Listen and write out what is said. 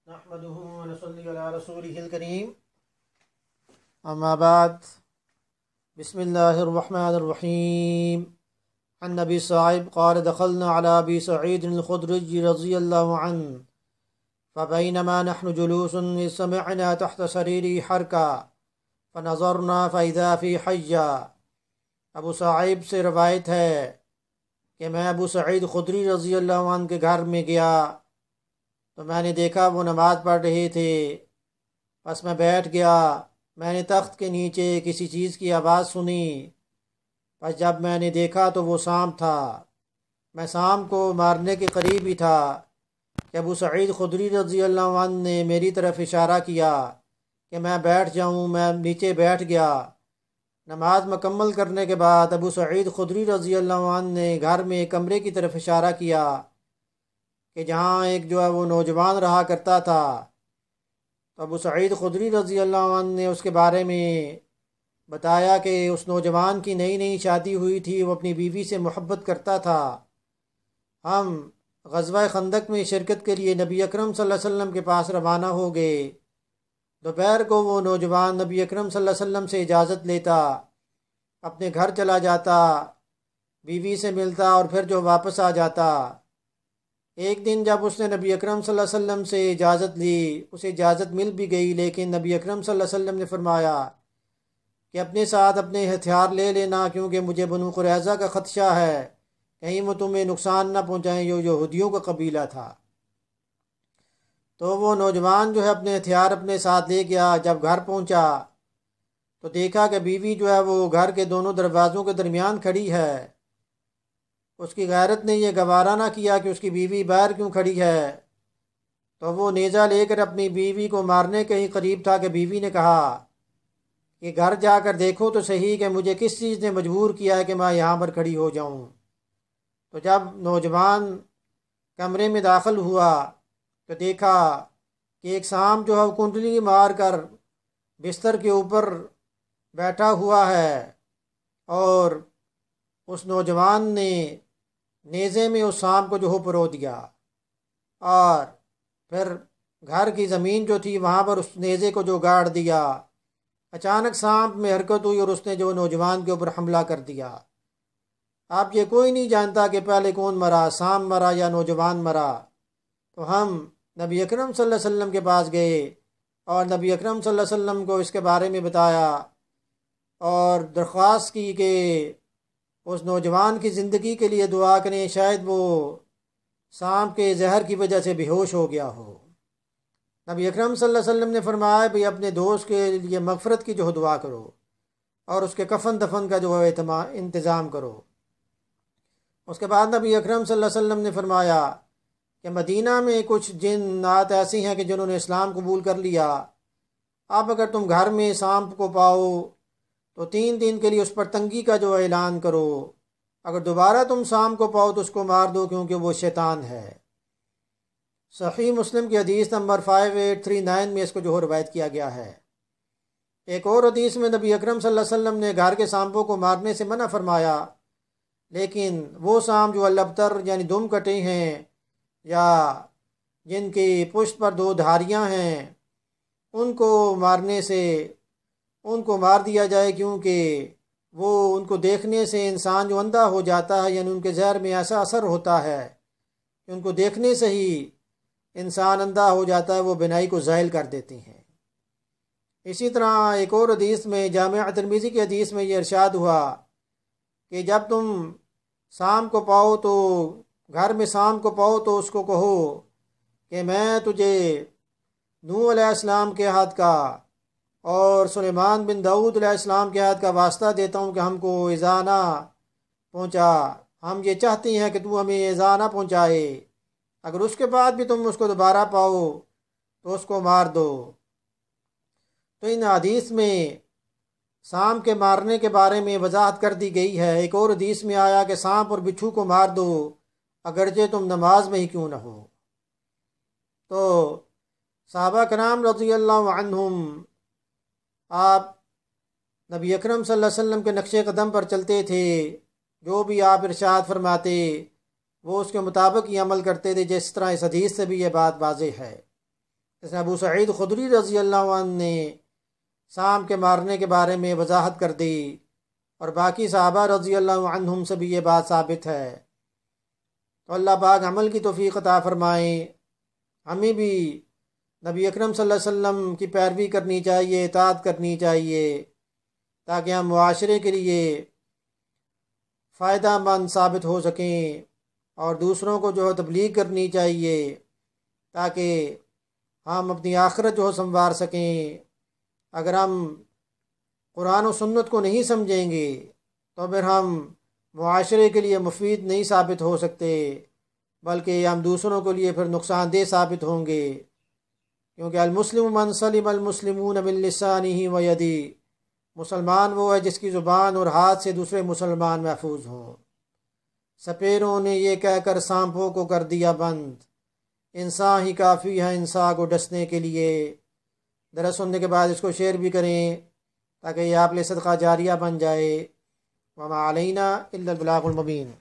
نحمده ونصلي على رسوله الكريم اما بعد بسم الله الرحمن الرحيم عن ابي سعيد قال دخلنا على ابي سعيد الخدري رضي الله عنه فبينما نحن جلوس سمعنا تحت سريره حركة فنظرنا فإذا في حجة۔ ابو سعید سے روایت ہے کہ میں ابو سعید خدری رضی اللہ عنہ کے گھر میں گیا تو میں نے دیکھا وہ نماز پڑھ رہے تھے، بس میں بیٹھ گیا۔ میں نے تخت کے نیچے کسی چیز کی آواز سنی، بس جب میں نے دیکھا تو وہ سانپ تھا۔ میں سانپ کو مارنے کے قریب ہی تھا کہ ابو سعید خدری رضی اللہ عنہ نے میری طرف اشارہ کیا کہ میں بیٹھ جاؤں۔ میں نیچے بیٹھ گیا۔ نماز مکمل کرنے کے بعد ابو سعید خدری رضی اللہ عنہ نے گھر میں ایک کمرے کی طرف اشارہ کیا کہ جہاں ایک وہ نوجوان رہا کرتا تھا۔ تو ابو سعید خدری رضی اللہ عنہ نے اس کے بارے میں بتایا کہ اس نوجوان کی نئی نئی شادی ہوئی تھی، وہ اپنی بیوی سے محبت کرتا تھا۔ ہم غزوہ خندق میں شرکت کے لیے نبی اکرم صلی اللہ علیہ وسلم کے پاس روانہ ہو گئے۔ دوپہر کو وہ نوجوان نبی اکرم صلی اللہ علیہ وسلم سے اجازت لیتا، اپنے گھر چلا جاتا، بیوی سے ملتا اور پھر واپس آ جاتا۔ ایک دن جب اس نے نبی اکرم صلی اللہ علیہ وسلم سے اجازت لی، اسے اجازت مل بھی گئی، لیکن نبی اکرم صلی اللہ علیہ وسلم نے فرمایا کہ اپنے ساتھ اپنے ہتھیار لے لینا، کیونکہ مجھے بنو قریظہ کا خدشہ ہے، کہیں وہ تمہیں نقصان نہ پہنچائیں، جو یہودیوں کا قبیلہ تھا۔ تو وہ نوجوان اپنے ہتھیار اپنے ساتھ لے گیا۔ جب گھر پہنچا تو دیکھا کہ بیوی وہ گھر کے دونوں دروازوں کے درمیان کھڑی ہے۔ اس کی غیرت نے یہ گوارا نہ کیا کہ اس کی بیوی باہر کیوں کھڑی ہے، تو وہ نیزہ لے کر اپنی بیوی کو مارنے کے ہی قریب تھا کہ بیوی نے کہا کہ گھر جا کر دیکھو تو صحیح کہ مجھے کس چیز نے مجبور کیا ہے کہ میں یہاں پر کھڑی ہو جاؤں۔ تو جب نوجوان کمرے میں داخل ہوا تو دیکھا کہ ایک سانپ وہ کنڈلی مار کر بستر کے اوپر بیٹھا ہوا ہے، اور اس نوجوان نے نیزے میں اس سانپ کو پرو دیا، اور پھر گھر کی زمین تھی وہاں پر اس نیزے کو گاڑ دیا۔ اچانک سانپ میں حرکت ہوئی اور اس نے نوجوان کے اوپر حملہ کر دیا۔ اب یہ کوئی نہیں جانتا کہ پہلے کون مرا، سانپ مرا یا نوجوان مرا۔ تو ہم نبی اکرم صلی اللہ علیہ وسلم کے پاس گئے اور نبی اکرم صلی اللہ علیہ وسلم کو اس کے بارے میں بتایا اور درخواست کی کہ اس نوجوان کی زندگی کے لیے دعا کریں، شاید وہ سانپ کے زہر کی وجہ سے بے ہوش ہو گیا ہو۔ نبی اکرم صلی اللہ علیہ وسلم نے فرمایا بھئی اپنے دوست کے لیے مغفرت کی دعا کرو اور اس کے کفن دفن کا انتظام کرو۔ اس کے بعد نبی اکرم صلی اللہ علیہ وسلم نے فرمایا کہ مدینہ میں کچھ جنات ایسی ہیں کہ جنہوں نے اسلام قبول کر لیا۔ اب اگر تم گھر میں سانپ کو پاؤ تو 3 دن کے لیے اس پر تنگی کا اعلان کرو۔ اگر دوبارہ تم سانپ کو پاؤ تو اس کو مار دو، کیونکہ وہ شیطان ہے۔ صحیح مسلم کی حدیث نمبر 5839 میں اس کو روایت کیا گیا ہے۔ ایک اور حدیث میں نبی اکرم صلی اللہ علیہ وسلم نے گھر کے سانپوں کو مارنے سے منع فرمایا، لیکن وہ سانپ لبتر یعنی دم کٹے ہیں یا جن کی پشت پر 2 دھاریاں ہیں، ان کو مارنے سے ان کو مار دیا جائے، کیونکہ وہ ان کو دیکھنے سے انسان اندھا ہو جاتا ہے، یعنی ان کے زہر میں ایسا اثر ہوتا ہے کہ ان کو دیکھنے سے ہی انسان اندھا ہو جاتا ہے، وہ بینائی کو زائل کر دیتے ہیں۔ اسی طرح ایک اور حدیث میں جامع ترمذی کی حدیث میں یہ ارشاد ہوا کہ جب تم سانپ کو پاؤ تو گھر میں سانپ کو پاؤ تو اس کو کہو کہ میں تجھے نوح علیہ السلام کے ہاتھ کا اور سلیمان بن داؤد علیہ السلام کے ہاتھ کا واسطہ دیتا ہوں کہ ہم کو ایذا نہ پہنچا، ہم یہ چاہتے ہیں کہ تو ہمیں ایذا نہ پہنچائے۔ اگر اس کے بعد بھی تم اس کو دوبارہ پاؤ تو اس کو مار دو۔ تو ان حدیث میں سانپ کے مارنے کے بارے میں وضاحت کر دی گئی ہے۔ ایک اور حدیث میں آیا کہ سانپ اور بچھو کو مار دو اگرچہ تم نماز میں ہی کیوں نہ ہو۔ تو صحابہ کرام رضی اللہ عنہم آپ نبی اکرم صلی اللہ علیہ وسلم کے نقش قدم پر چلتے تھے، جو بھی آپ ارشاد فرماتے وہ اس کے مطابق ہی عمل کرتے تھے، جس طرح اس حدیث سے بھی یہ بات واضح ہے۔ جیسے ابو سعید خدری رضی اللہ عنہ نے سام کے مارنے کے بارے میں وضاحت کر دی، اور باقی صحابہ رضی اللہ عنہم سے بھی یہ بات ثابت ہے۔ تو اللہ پاک عمل کی توفیق عطا فرمائیں۔ ہمیں بھی نبی اکرم صلی اللہ علیہ وسلم کی پیروی کرنی چاہیے، اطاعت کرنی چاہیے، تاکہ ہم معاشرے کے لیے فائدہ مند ثابت ہو سکیں، اور دوسروں کو جو ہے تبلیغ کرنی چاہیے تاکہ ہم اپنی آخرت جو ہے سنوار سکیں۔ اگر ہم قرآن و سنت کو نہیں سمجھیں گے تو پھر ہم معاشرے کے لیے مفید نہیں ثابت ہو سکتے، بلکہ ہم دوسروں کے لیے پھر نقصان دہ ثابت ہوں گے، کیونکہ المسلم من سلم المسلمون من لسانہ و یدی، مسلمان وہ ہے جس کی زبان اور ہاتھ سے دوسرے مسلمان محفوظ ہوں۔ سپیروں نے یہ کہہ کر سانپوں کو کر دیا بند، انسان ہی کافی ہے انسان کو ڈسنے کے لیے۔ درس سننے کے بعد اس کو شیئر بھی کریں تاکہ یہ آپ لئے صدقہ جاریہ بن جائے۔ وما علینا الا البلاغ المبین۔